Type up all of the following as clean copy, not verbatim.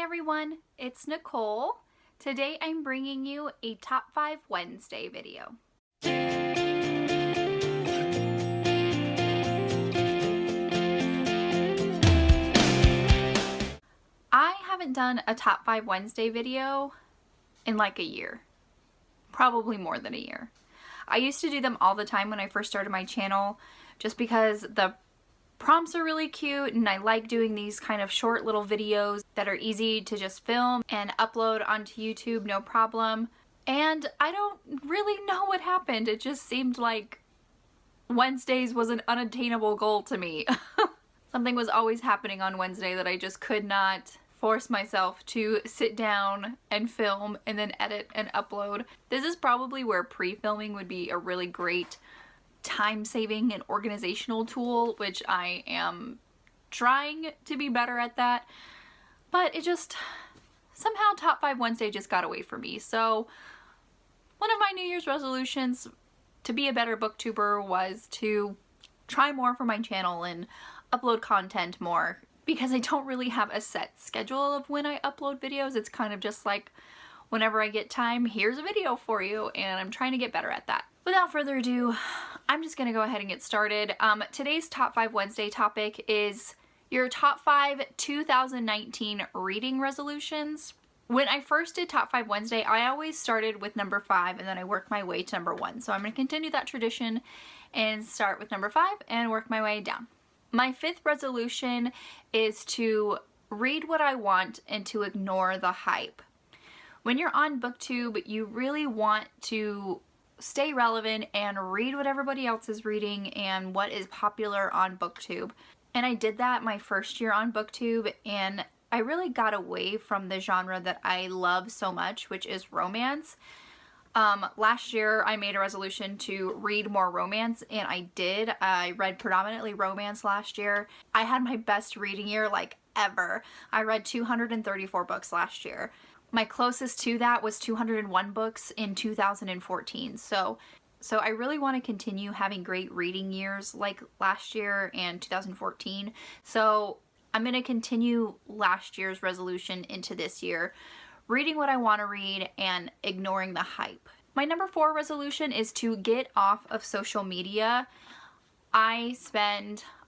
everyone, it's Nicole. Today I'm bringing you a Top 5 Wednesday video. I haven't done a Top 5 Wednesday video in like a year. Probably more than a year. I used to do them all the time when I first started my channel just because the prompts are really cute and I like doing these kind of short little videos that are easy to just film and upload onto YouTube, no problem. And I don't really know what happened. It just seemed like Wednesdays was an unattainable goal to me. Something was always happening on Wednesday that I just could not force myself to sit down and film and then edit and upload. This is probably where pre-filming would be a really great time-saving and organizational tool, which I am trying to be better at that, but it just somehow Top 5 Wednesday just got away from me. So one of my New Year's resolutions to be a better booktuber was to try more for my channel and upload content more, because I don't really have a set schedule of when I upload videos. It's kind of just like whenever I get time, here's a video for you, and I'm trying to get better at that. Without further ado, I'm just gonna go ahead and get started. Today's Top 5 Wednesday topic is your top 5 2019 reading resolutions. When I first did Top 5 Wednesday, I always started with number 5 and then I worked my way to number 1. So I'm gonna continue that tradition and start with number 5 and work my way down. My 5th resolution is to read what I want and to ignore the hype. When you're on BookTube, you really want to stay relevant and read what everybody else is reading and what is popular on BookTube. And I did that my first year on BookTube, and I really got away from the genre that I love so much, which is romance. Last year I made a resolution to read more romance, and I did. I read predominantly romance last year. I had my best reading year like ever. I read 234 books last year. My closest to that was 201 books in 2014. So I really want to continue having great reading years like last year and 2014. So I'm going to continue last year's resolution into this year, reading what I want to read and ignoring the hype. My number 4 resolution is to get off of social media. I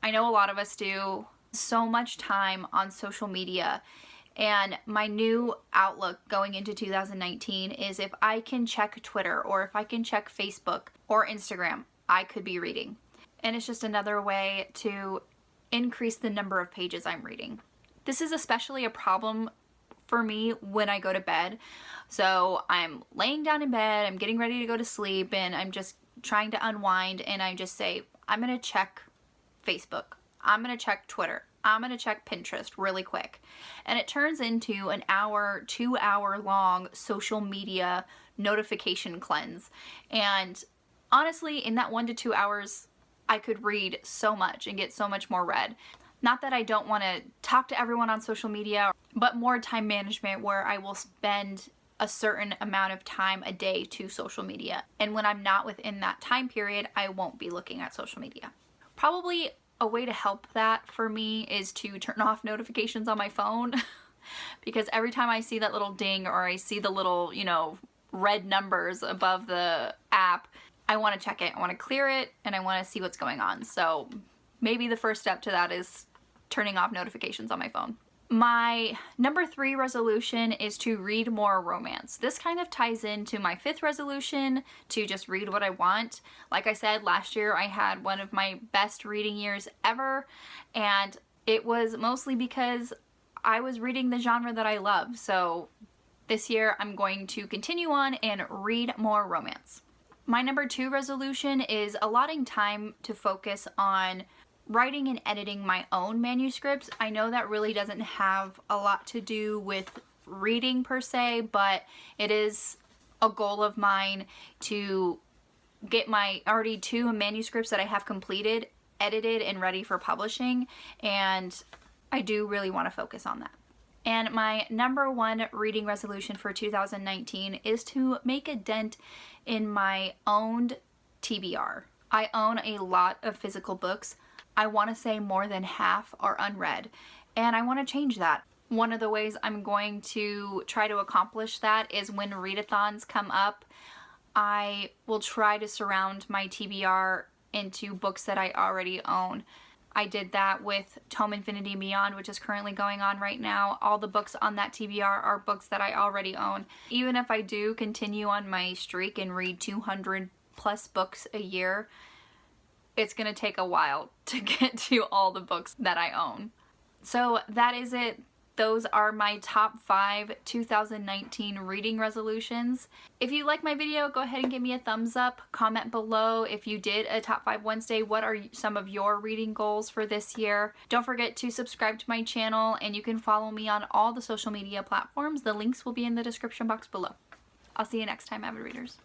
know a lot of us do, so much time on social media. And my new outlook going into 2019 is if I can check Twitter or if I can check Facebook or Instagram, I could be reading. And it's just another way to increase the number of pages I'm reading. This is especially a problem for me when I go to bed. So I'm laying down in bed, I'm getting ready to go to sleep, and I'm just trying to unwind, and I just say, I'm gonna check Facebook, I'm gonna check Twitter, I'm gonna check Pinterest really quick. And it turns into an hour, 2 hour long social media notification cleanse. And honestly, in that 1 to 2 hours, I could read so much and get so much more read. Not that I don't want to talk to everyone on social media, but more time management where I will spend a certain amount of time a day to social media. And when I'm not within that time period, I won't be looking at social media. Probably a way to help that for me is to turn off notifications on my phone because every time I see that little ding or I see the little, red numbers above the app, I want to check it, I want to clear it, and I want to see what's going on. So maybe the first step to that is turning off notifications on my phone. My number 3 resolution is to read more romance. This kind of ties into my 5th resolution to just read what I want. Like I said, last year I had one of my best reading years ever, and it was mostly because I was reading the genre that I love. So this year I'm going to continue on and read more romance. My number 2 resolution is allotting time to focus on writing and editing my own manuscripts. I know that really doesn't have a lot to do with reading per se, but it is a goal of mine to get my already 2 manuscripts that I have completed, edited, and ready for publishing, and I do really want to focus on that. And my number 1 reading resolution for 2019 is to make a dent in my owned TBR. I own a lot of physical books. I want to say more than half are unread, and I want to change that. One of the ways I'm going to try to accomplish that is when readathons come up, I will try to surround my TBR into books that I already own. I did that with Tome Infinity and Beyond, which is currently going on right now. All the books on that TBR are books that I already own. Even if I do continue on my streak and read 200 plus books a year, it's gonna take a while to get to all the books that I own. So that is it. Those are my top 5 2019 reading resolutions. If you like my video, go ahead and give me a thumbs up. Comment below if you did a top 5 Wednesday. What are some of your reading goals for this year? Don't forget to subscribe to my channel, and you can follow me on all the social media platforms. The links will be in the description box below. I'll see you next time, avid readers.